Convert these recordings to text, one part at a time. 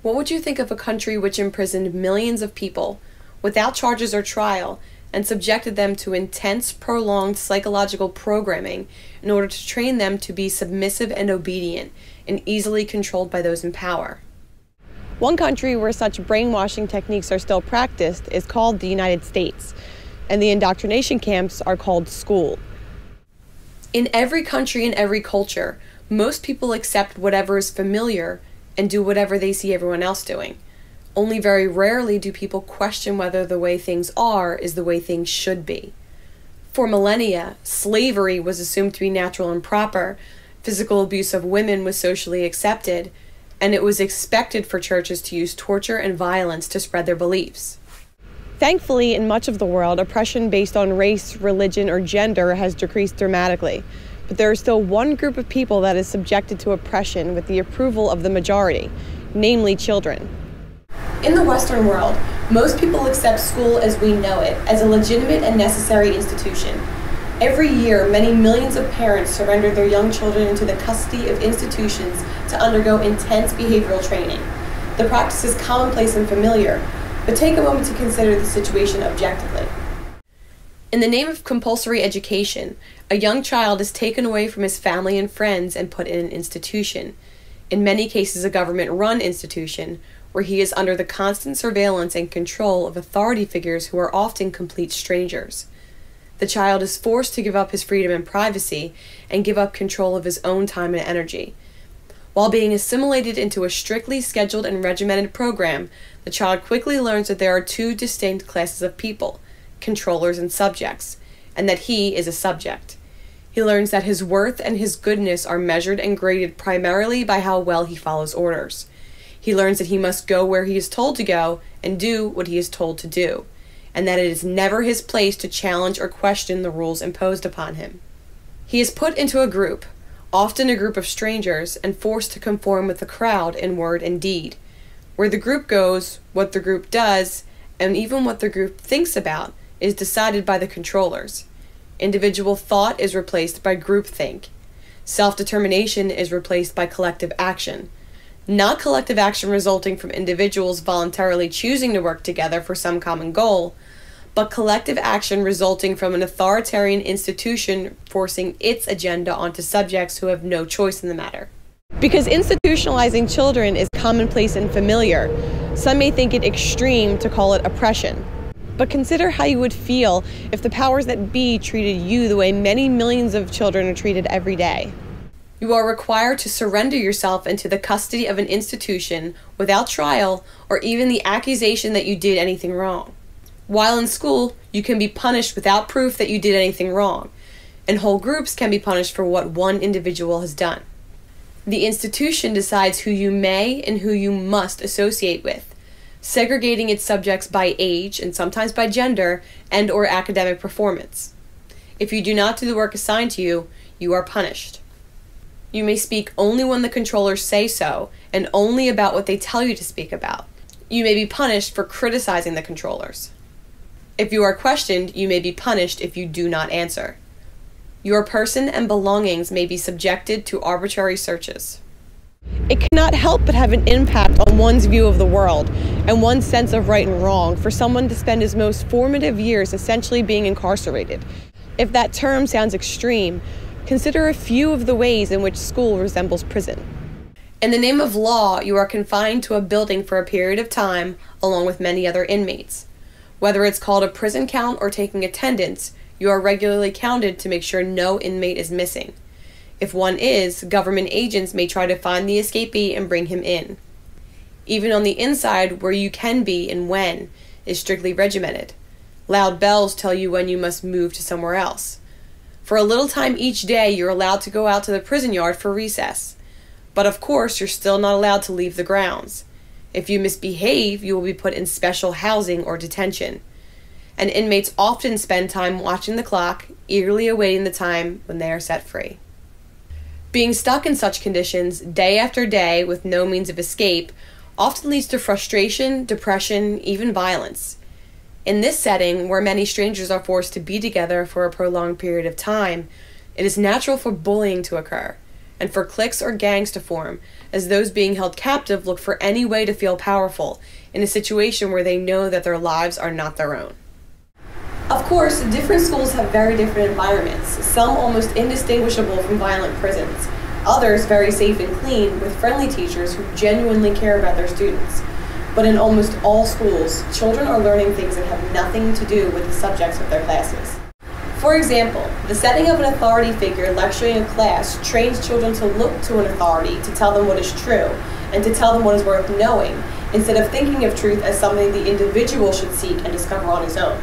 What would you think of a country which imprisoned millions of people without charges or trial and subjected them to intense, prolonged psychological programming in order to train them to be submissive and obedient and easily controlled by those in power? One country where such brainwashing techniques are still practiced is called the United States, and the indoctrination camps are called school. In every country and every culture, most people accept whatever is familiar and do whatever they see everyone else doing. Only very rarely do people question whether the way things are is the way things should be. For millennia, slavery was assumed to be natural and proper, physical abuse of women was socially accepted, and it was expected for churches to use torture and violence to spread their beliefs. Thankfully, in much of the world, oppression based on race, religion, or gender has decreased dramatically. But there is still one group of people that is subjected to oppression with the approval of the majority, namely children. In the Western world, most people accept school as we know it as a legitimate and necessary institution. Every year, many millions of parents surrender their young children into the custody of institutions to undergo intense behavioral training. The practice is commonplace and familiar, but take a moment to consider the situation objectively. In the name of compulsory education, a young child is taken away from his family and friends and put in an institution, in many cases a government-run institution, where he is under the constant surveillance and control of authority figures who are often complete strangers. The child is forced to give up his freedom and privacy and give up control of his own time and energy. While being assimilated into a strictly scheduled and regimented program, the child quickly learns that there are two distinct classes of people, controllers and subjects, and that he is a subject. He learns that his worth and his goodness are measured and graded primarily by how well he follows orders. He learns that he must go where he is told to go and do what he is told to do, and that it is never his place to challenge or question the rules imposed upon him. He is put into a group, often a group of strangers, and forced to conform with the crowd in word and deed. Where the group goes, what the group does, and even what the group thinks about, is decided by the controllers. Individual thought is replaced by groupthink. Self-determination is replaced by collective action. Not collective action resulting from individuals voluntarily choosing to work together for some common goal, but collective action resulting from an authoritarian institution forcing its agenda onto subjects who have no choice in the matter. Because institutionalizing children is commonplace and familiar, some may think it extreme to call it oppression. But consider how you would feel if the powers that be treated you the way many millions of children are treated every day. You are required to surrender yourself into the custody of an institution without trial or even the accusation that you did anything wrong. While in school, you can be punished without proof that you did anything wrong, and whole groups can be punished for what one individual has done. The institution decides who you may and who you must associate with, segregating its subjects by age and sometimes by gender and or academic performance. If you do not do the work assigned to you, you are punished. You may speak only when the controllers say so, and only about what they tell you to speak about. You may be punished for criticizing the controllers. If you are questioned, you may be punished if you do not answer. Your person and belongings may be subjected to arbitrary searches. It cannot help but have an impact on one's view of the world and one's sense of right and wrong for someone to spend his most formative years essentially being incarcerated. If that term sounds extreme, consider a few of the ways in which school resembles prison. In the name of law, you are confined to a building for a period of time along with many other inmates. Whether it's called a prison count or taking attendance, you are regularly counted to make sure no inmate is missing. If one is, government agents may try to find the escapee and bring him in. Even on the inside, where you can be and when, is strictly regimented. Loud bells tell you when you must move to somewhere else. For a little time each day, you're allowed to go out to the prison yard for recess. But of course, you're still not allowed to leave the grounds. If you misbehave, you will be put in special housing or detention. And inmates often spend time watching the clock, eagerly awaiting the time when they are set free. Being stuck in such conditions, day after day, with no means of escape, often leads to frustration, depression, even violence. In this setting, where many strangers are forced to be together for a prolonged period of time, it is natural for bullying to occur, and for cliques or gangs to form, as those being held captive look for any way to feel powerful in a situation where they know that their lives are not their own. Of course, different schools have very different environments, some almost indistinguishable from violent prisons, others very safe and clean with friendly teachers who genuinely care about their students. But in almost all schools, children are learning things that have nothing to do with the subjects of their classes. For example, the setting of an authority figure lecturing a class trains children to look to an authority to tell them what is true and to tell them what is worth knowing, instead of thinking of truth as something the individual should seek and discover on his own.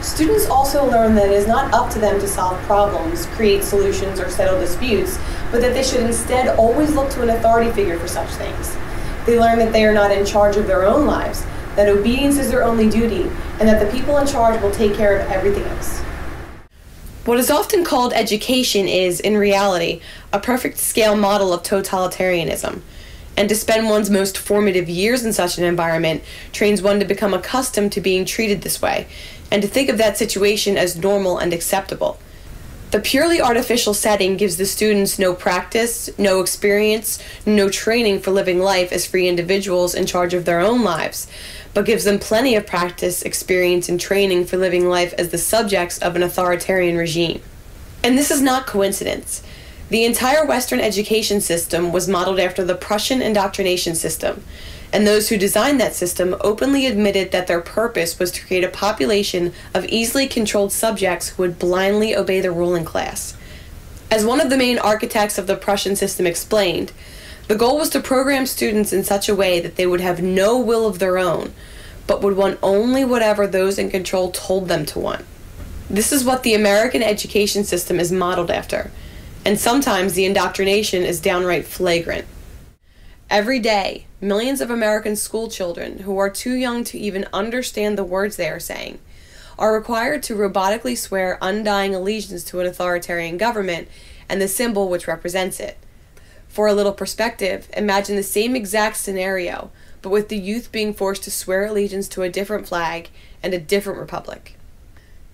Students also learn that it is not up to them to solve problems, create solutions, or settle disputes, but that they should instead always look to an authority figure for such things. They learn that they are not in charge of their own lives, that obedience is their only duty, and that the people in charge will take care of everything else. What is often called education is, in reality, a perfect scale model of totalitarianism. And to spend one's most formative years in such an environment trains one to become accustomed to being treated this way, and to think of that situation as normal and acceptable. The purely artificial setting gives the students no practice, no experience, no training for living life as free individuals in charge of their own lives, but gives them plenty of practice, experience, and training for living life as the subjects of an authoritarian regime. And this is not coincidence. The entire Western education system was modeled after the Prussian indoctrination system, and those who designed that system openly admitted that their purpose was to create a population of easily controlled subjects who would blindly obey the ruling class. As one of the main architects of the Prussian system explained, the goal was to program students in such a way that they would have no will of their own, but would want only whatever those in control told them to want. This is what the American education system is modeled after, and sometimes the indoctrination is downright flagrant. Every day, millions of American school children who are too young to even understand the words they are saying are required to robotically swear undying allegiance to an authoritarian government and the symbol which represents it. For a little perspective, imagine the same exact scenario, but with the youth being forced to swear allegiance to a different flag and a different republic.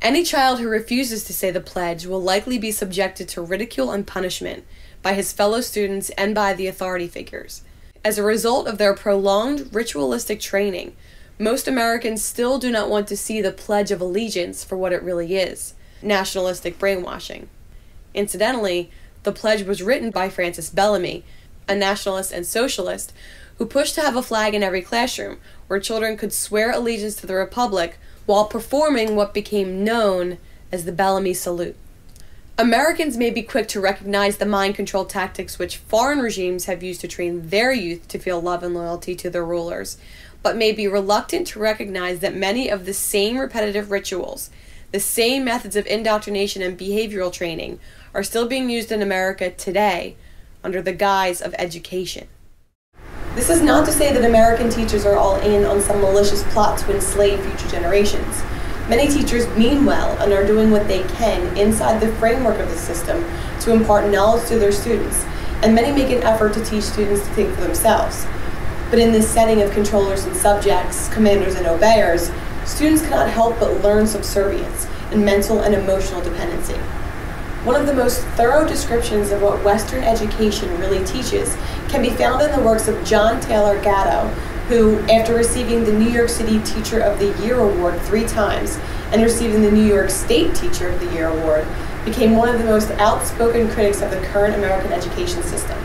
Any child who refuses to say the pledge will likely be subjected to ridicule and punishment by his fellow students and by the authority figures. As a result of their prolonged ritualistic training, most Americans still do not want to see the Pledge of Allegiance for what it really is, nationalistic brainwashing. Incidentally, the pledge was written by Francis Bellamy, a nationalist and socialist, who pushed to have a flag in every classroom where children could swear allegiance to the Republic while performing what became known as the Bellamy Salute. Americans may be quick to recognize the mind control tactics which foreign regimes have used to train their youth to feel love and loyalty to their rulers, but may be reluctant to recognize that many of the same repetitive rituals, the same methods of indoctrination and behavioral training, are still being used in America today under the guise of education. This is not to say that American teachers are all in on some malicious plot to enslave future generations. Many teachers mean well and are doing what they can inside the framework of the system to impart knowledge to their students, and many make an effort to teach students to think for themselves. But in this setting of controllers and subjects, commanders and obeyers, students cannot help but learn subservience and mental and emotional dependency. One of the most thorough descriptions of what Western education really teaches can be found in the works of John Taylor Gatto, who, after receiving the New York City Teacher of the Year Award 3 times and receiving the New York State Teacher of the Year Award, became one of the most outspoken critics of the current American education system.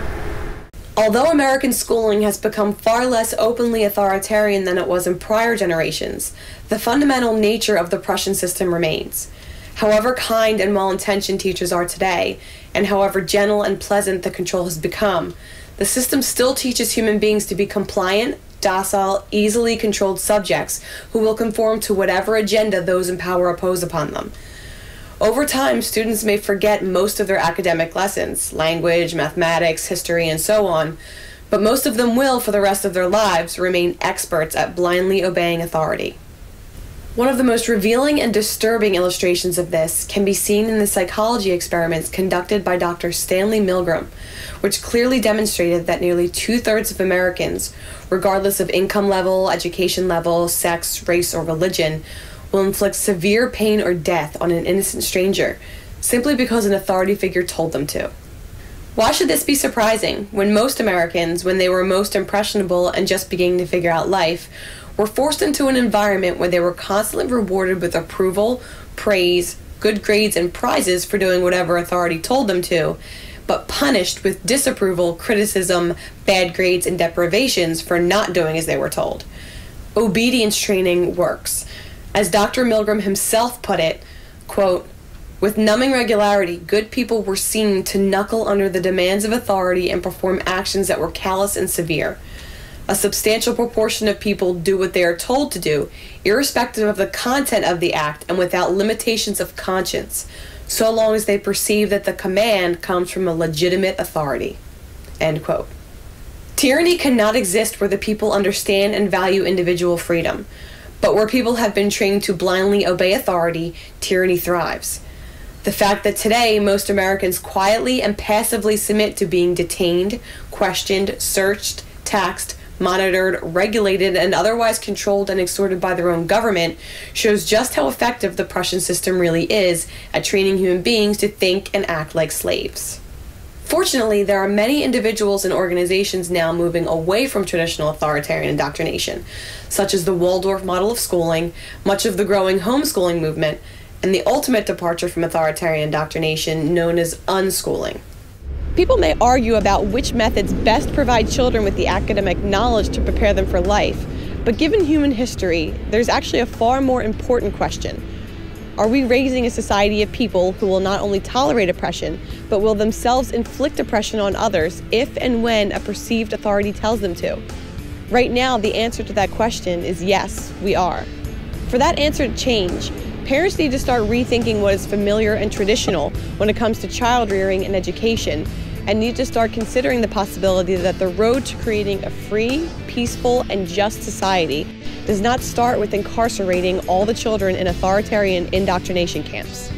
Although American schooling has become far less openly authoritarian than it was in prior generations, the fundamental nature of the Prussian system remains. However kind and well-intentioned teachers are today, and however gentle and pleasant the control has become, the system still teaches human beings to be compliant, docile, easily controlled subjects who will conform to whatever agenda those in power oppose upon them. Over time, students may forget most of their academic lessons, language, mathematics, history, and so on, but most of them will, for the rest of their lives, remain experts at blindly obeying authority. One of the most revealing and disturbing illustrations of this can be seen in the psychology experiments conducted by Dr. Stanley Milgram, which clearly demonstrated that nearly 2/3 of Americans, regardless of income level, education level, sex, race, or religion, will inflict severe pain or death on an innocent stranger simply because an authority figure told them to. Why should this be surprising when most Americans, when they were most impressionable and just beginning to figure out life, were forced into an environment where they were constantly rewarded with approval, praise, good grades, and prizes for doing whatever authority told them to, but punished with disapproval, criticism, bad grades, and deprivations for not doing as they were told? Obedience training works. As Dr. Milgram himself put it, quote, "With numbing regularity, good people were seen to knuckle under the demands of authority and perform actions that were callous and severe. A substantial proportion of people do what they are told to do, irrespective of the content of the act and without limitations of conscience, so long as they perceive that the command comes from a legitimate authority." End quote. Tyranny cannot exist where the people understand and value individual freedom, but where people have been trained to blindly obey authority, tyranny thrives. The fact that today most Americans quietly and passively submit to being detained, questioned, searched, taxed, monitored, regulated, and otherwise controlled and extorted by their own government shows just how effective the Prussian system really is at training human beings to think and act like slaves. Fortunately, there are many individuals and organizations now moving away from traditional authoritarian indoctrination, such as the Waldorf model of schooling, much of the growing homeschooling movement, and the ultimate departure from authoritarian indoctrination known as unschooling. People may argue about which methods best provide children with the academic knowledge to prepare them for life, but given human history, there's actually a far more important question. Are we raising a society of people who will not only tolerate oppression, but will themselves inflict oppression on others if and when a perceived authority tells them to? Right now, the answer to that question is yes, we are. For that answer to change, parents need to start rethinking what is familiar and traditional when it comes to child rearing and education, and need to start considering the possibility that the road to creating a free, peaceful, and just society does not start with incarcerating all the children in authoritarian indoctrination camps.